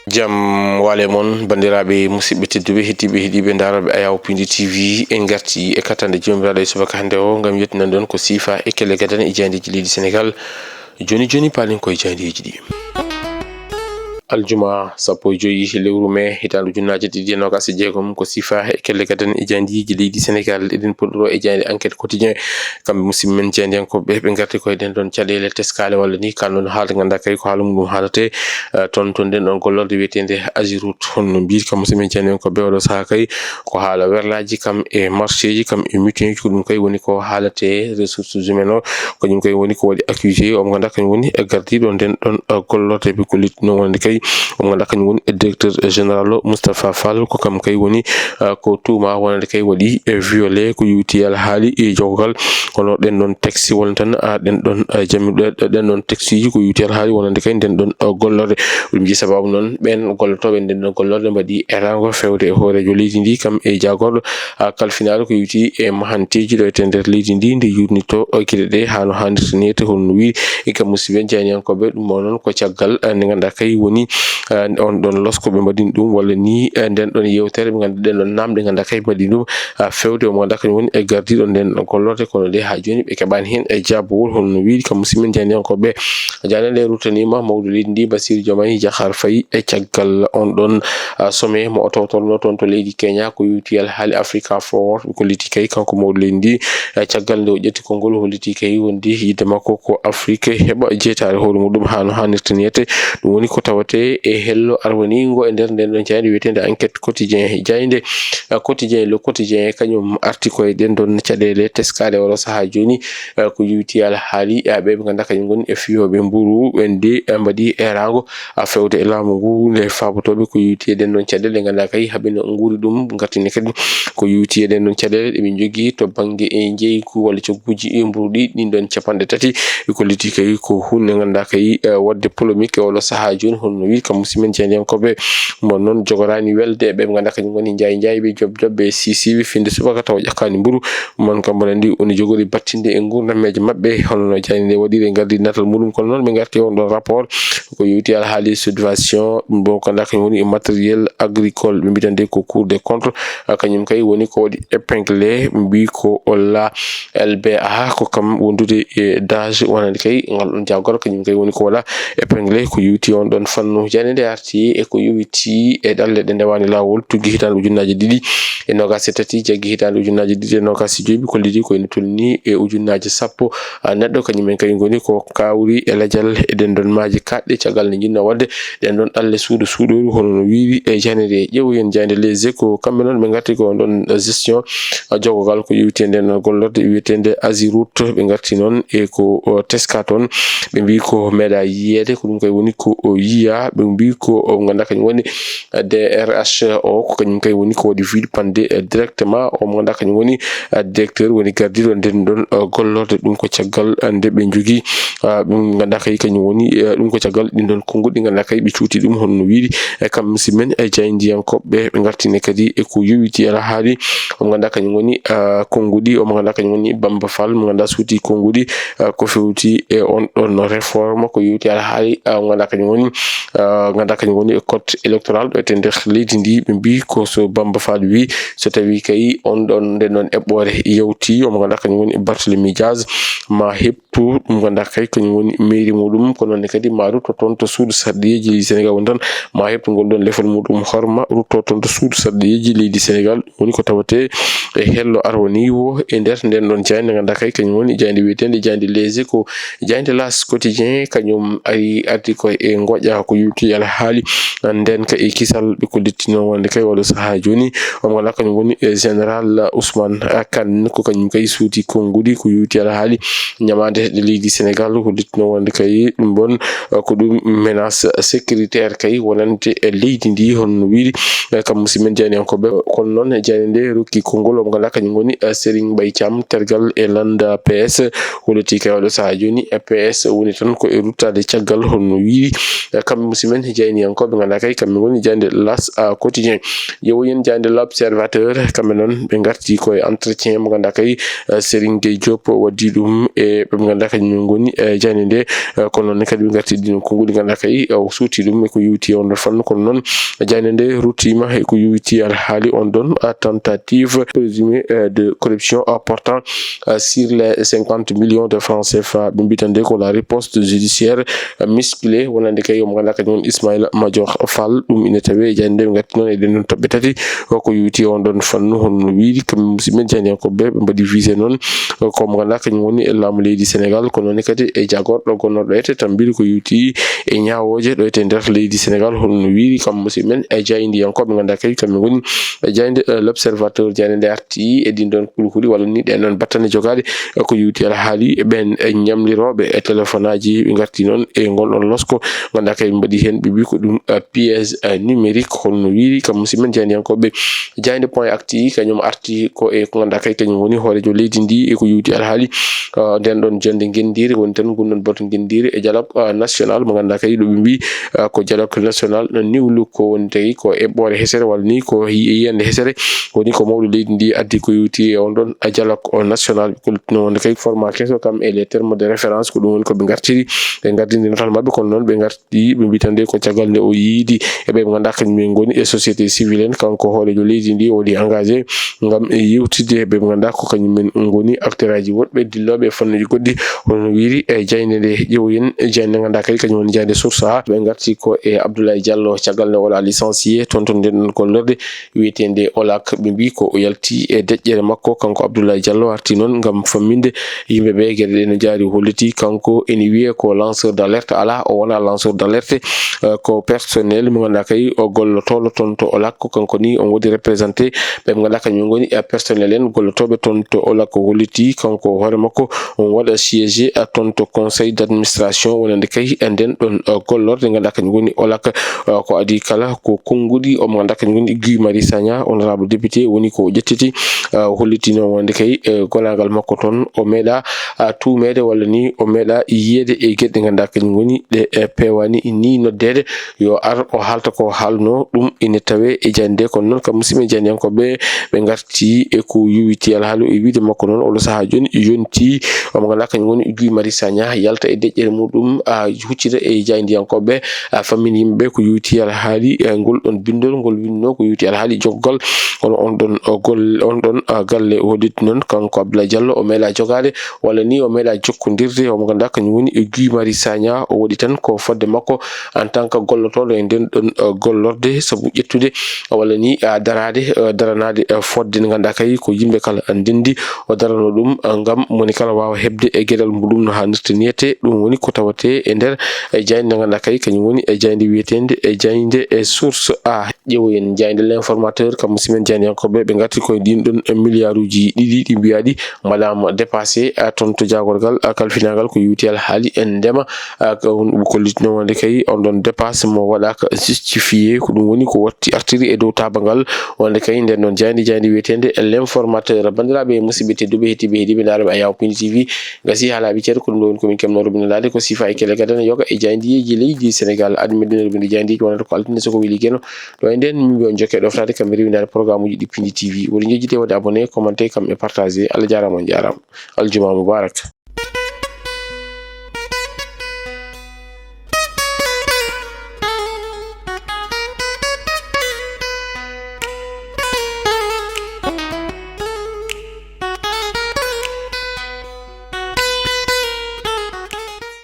Jam wale mon bandiraɓe musidɓe tedduɓe hettiɓe heeɗiɓe daraɓe Ayaw Pindi TV en garti e katande jomiraɗo e subaka hande o gam yettinan ɗon ko sifa e kelle gadan e jaydeji leydi Sénégal joni palen koye jaydeji ɗi. Aljuma sappo joyi lewru mai hitandu junnaje ɗiɗi e nogas e jeegom ko sifa e kelle gadan e jaydeji leydi Sénégal eɗen poɗɗoro e jayde enquête quotidien kamɓe musidɓe men jayndiyankoɓe ɓe garti koye den ɗon caɗele teskale walla ni kalnon haalde ganda kay ko haala mum haalate ton den ɗon gollorde wiyetede Agirout honno mbiri kam musidɓe men jayndiyankoɓe oɗo saaha kay ko haala werlaji kam e marché ji kam e mutin ko ɗum kay woni ko haalate ressources humaines o kañum kay woni ko waɗi accusé omo ganda kañum woni gardiɗo den ɗon gollorde ɓe kollitino wonde kay omo ganda kañum woni directeur général Moustapha Fall ko kam kay woni ko tuma wonande kay waɗi violé ko yuti haali e jogogal kono ɗen ɗon taxi won tan ɗen ɗon jamiɗo ɗen ɗon taxi ji ko yuti haali wonande kay den ɗon gollorde ɗum ji sababu noon ɓen gollotoɓe den ɗon gollorde mbaɗi erango fewde e hoorejo leydi ndi kam e jagorɗo kalfinaaɗo ko yuti e mahanteji ɗo e nder leydi ndi nde yurnito gueɗe ɗe hano hannirta ni te holno wi e kam musidɓe jayniyankoɓe ɗum o noon ko caggal nde ganda kay woni on ɗon losko ɓe mbaɗini ɗum walla ni nden ɗon yewtere ɓe ganda ɗen ɗon namde ganda kay mbaɗi ɗum fewde omo ganda kañum woni e gardiɗo nden ɗon gollorde kono nde ha joni ɓe keɓani hen e jabbowol holno wiiri kam musidɓe men jayniyankoɓe jane nde rutanima mawɗo leydi ndi Bassirou Diomaye Diakhar Faye e caggal on ɗon sommet mo ototorno toon to leydi Kenya ko yuti haali Africa Forward ko liti kay kanko mawɗo leydi ndi caggal nde o ƴetti konngol holliti kay wondi yidde makko ko Afrique heɓa jeetare hoore muɗum hano hannirta niyete ɗum woni ko tawate e hello arwanigo e nder nden ɗon jayde wiyetede enquête quotidien jayde quotidien le quotidien kañum arti koye ɗen ɗon caɗele teskade oɗo saaha joni ko yuti haali ɓe ɓe ganda kañum goni e fiyoɓe mburu ɓende mbaɗi erago fewde e laamu ngu nde fabotoɓe ko yuti ɗen ɗon caɗele ganda kay haɓino guuri ɗum gartini kadi ko yuti ɗen ɗon caɗele ɗeɓe jogui to banggue e jeygu walla cogguji mburu ɗi ɗin ɗon capanɗe tati ko liti kay ko hunde ganda kay wadde polémique e oɗo saaha joni holno wi kam musidɓe jaydiyankoɓe mon noon jogorani welde ɓe ganda kañum goni jayɓe jobbe sisiɓe finde subaka taw ƴakkani mburu mon kam mbaɗa andi oni jogori battinde e gurdammeje mabɓe holno jayde nde waɗiri gardi natal muɗum kono noon ɓe garti on ɗon rapport ko yuti haali subvention bo ganda kañum woni matériel agricole ɓe mbitande ko cour des comptes kañum kay woni ko waɗi épinglé mbi ko la LBA ko kam wondude e dage wonande kay ngal ɗon jagoro kañum kay woni ko wala épinglé ko yuti on ɗon fannu jani nde arti e ko yowiti e ɗalle ɗe ndewani lawol tuggi hitande ujunnaje ɗiɗi e nogas e tati jaggi hitande ujunnaje ɗiɗi e nogas e joyyi ko lidi ko ene tolni e ujunnaje sappo neɗɗo kañumen kay goni ko kawri e ladial e ɗen ɗon maaji kaɗɗe caggal ne jinno wadde ɗen ɗon ɗalle suuɗoru hono no wiiri e janede ƴeewoyen jande les échos kamɓe noon ɓe garti ko ɗon gestion jogogal ko yewti nden gollorde wiyetede Agirout ɓe garti noon e ko teska toon ɓe mbi ko meeɗa yiyede ko ɗum kay woni ko yiya ɓe mbi ko ganda kañum woni DRH o ko kañum kay woni ko waɗi vilpande directement o mo ganda kañum woni directeur woni gardiɗo nden ɗon gollorde ɗum ko caggal nde ɓe jogui ɗum ganda kay kañum woni ɗum ko caggal ɗin ɗon konguɗi ganda kay ɓe cuuti ɗum honno wiiri kam musidɓe men jaydiyankoɓe ɓe gartine kadi e ko yowiti ala haali omo ganda kañum woni konguɗi omo ganda kañum woni Bamba Fall mo ganda suuti konguɗi ko fewti e on ɗon réforme ko yowiti ala haali omo ganda kañum woni code électoral ɗo e nder leydi ndi ɓe mbi ko so Bamba Fall wi so tawi kay on ɗon nden ɗon eɓɓore yewti omo ganda kañum woni Barthélémy Diaz ma heptu ɗum ganda kay kañum woni mairie muɗum ko noon kadi ma rutto toon to suudu sarɗiyeji Sénégal won tan ma heptu ngol ɗon lefol muɗum horma rutto toon to suudu sarɗiyeji leydi Sénégal woni ko tawate e hello arwaniwo e nder nden ɗon jayde ganda kay kañum woni jayde wiyetede jayde les échos jayde las quotidien kañum ari arti ko e goƴa ko yuti ala haali nden ka e kisal ɓe ko lettino wonde kay oɗo saaha joni omo ganda kañum woni général Ousmane Kane ko kañum kay suuti konguɗi ko yuti ala haali ñamade de leydi Sénégal ko lettino wonde kay ɗum bon ko ɗum menace sécuritaire kay wonante e leydi ndi honno wiiri kam musidɓe men jayniyankoɓe kono noon jayde nde rokki konngol omo ganda kañum woni Serigne Mbaye Thiam tergal e landa PS holoti kay oɗo saaha joni PS woni tan ko e ruttade caggal honno wiiri kamɓe musimen jayni yankoɓe ganduɗa kay kamɓe goni jande las quotidien yewoyen jande l'observateur kamɓe noon ɓe garti koye entretien mo ganduɗa kay Serigne Gueye Diop waddi ɗum e ɓe ganduɗa kañum goni jande nde kono noon kadi ɓe garti ɗino konnguli ganduɗa kay o suuti ɗum eko yewti on ɗon fannu kono noon jande nde ruttima eko yewti alhaali on ɗon tentative présumée de corruption portant sur les 50 millions de francs CFA ɓe mbitande ko la riposte judiciaire musclé wonande kay omo ganduɗa kañum Ismaïla Madior Fall ɗum ine tawe jande nde ɓe garti noon e ɗen toɓɓe tati ko yewti on ɗon fannu hono wiiri kamɓe musidɓe jandiyankoɓe ɓe mbaɗi visé noon komo ganduɗa kañum woni laamu leydi Sénégal kono noon kadi e jagorɗo gonnoɗo ete tan mbiri ko yewti e ñawoje ɗo ete nder leydi Sénégal hono wiiri kamɓe musidɓe men e jayndiyankoɓe ganduɗa kadi kamɓe goni jayde l'observateur jande nde arti e ɗin ɗon kulkuli walla ni ɗen ɗon battane jogaɗe ko yewti alhaali ɓen ñamliroɓe e téléphone aji ɓe garti noon e gonɗon losko ganduɗa kadi mbaɗi hen ɓe mbi ko ɗum piège numérique holno wiiri kamɓe musidɓe men jandiyankoɓe jayde point acti kañum arti ko e ko ganduɗa kay kañum woni hoorejo leydi ndi eko yewti alhaali nden ɗon jonde guendiri woni tan gonɗon bato guendiri e dialogue national mo ganduɗa kay ɗo ɓe mbi ko dialogue national no niwlu ko woni tawi ko eɓɓore hesere walla ni ko yiyande hesere woni ko mawɗo leydi ndi addi ko yewti e on ɗon dialogue national ɓe koltino wonde kay format kesso kam e les termes de référence ko ɗum woni koɓe gartiri ɓe gardindi natal mabɓe kono noon ɓe garti ɓe mbitande ko caggal nde o yiidi eɓe ɓe ganduɗa kañumen goni e société civile en kanko hoorejo leydi ndi woni engagé ngam yewtide ɓe ganduɗa ko kañumen goni acteur aji woɗɓe dilloɓe e fannuji goɗɗi hono wiiri e jayde nde ƴeewoyen jayde nde ganduɗa kadi kañum woni jayde source a ɓe garti ko e Abdoulaye Diallo caggal nde oɗa licencié toon to nden ɗon gollorde wiyetende OLAC ɓe mbi ko o yalti e deƴƴere makko kanko Abdoulaye Diallo arti noon ngam famminde yimɓeɓe gueɗe ɗe no jaari holliti kanko ene wiye ko lanceur d' alerte ala o wona lanceur d' alerte ko personnel mo ganduɗa kay o gollotoɗo toon to OLAC kanko ni on woodi représenté ɓe ganduɗa kañum goni personnel en gollotoɓe toon to OLAC holliti kanko hoore makko on waɗa siégé toon to conseil d' administration wonande kay e nden ɗon gollorde ganduɗa kañum goni OLAC ko adi kala ko konngudi omo ganduɗa kañum goni Guy Marius Sagna honorable député woni ko ƴettiti hollitino wonde kay gonagal makko toon o meeɗa tumede walla ni o meeɗa yiyede e gueɗe ɗe ganduɗa kañum goni ɗe pewani ni noddede yo ar o haalta ko haalno ɗum ine tawe e jande kono noon kam musidɓe jandiyankoɓe ɓe garti e ko yowiti alhaali e wiide makko noon oɗo saaha joni yonti omo ganduɗa kañum woni Guy Marius Sagna yalta e deƴƴere muɗum huccita e jayndiyankoɓe fammin yimɓeɓe ko yowti alhaali ngol ɗon bindol ngol winno ko yowti alhaali joggal kono on ɗon galle holliti noon kanko Abdoulaye Diallo o meeɗa jogade walla ni o meeɗa jokkodirde omo ganduɗa kañum woni Guy Marius Sagna o waɗi tan ko fodde makko en tant que gollotoɗo e nden ɗon gollorde saabu ƴettude walla ni daranade fodde nde ganduɗa kay ko yimɓe kala ndendi o darano ɗum ngam moni kala wawa hebde e gueɗal muɗum no hannirta niyete ɗum woni ko tawate e nder jayde nde ganduɗa kay kañum woni e jayde wiyetende e jayde e source a ƴeewoyen jayde l'informateur kam musimen jandiyankoɓe ɓe garti koye ɗin ɗon milliard uji ɗiɗi ɗi mbiyaɗi madame dépassé toon to jagorgal kalfinagal ko yewti alhaali en ndema ko kollitino wonde kay on ɗon dépasse mo waɗaka justifié ko ɗum woni ko watti artiri e dow tabagal wonde kay nden ɗon jayde wiyetende l'informateur bandiraɓe musidɓe tedduɓe hettiɓe heeɗiɓe daraɓe Ayaw Pini TV gasi haalaɓe ceeɗe ko ɗum ɗo woni komin kemno rubinalade ko sifa e kele gadana yoga e jaydiyeji leydi Sénégal admedina rubinde jaydiyeji wonata ko altine soko wili gueno ɗo e nden mimɓe on jokke ɗoftade kamɓe rewidade programme uji ɗi Pini TV woɗi jejjite wadde abonné commenté kam e partagé Allah jarama on jarama aljuma mubarak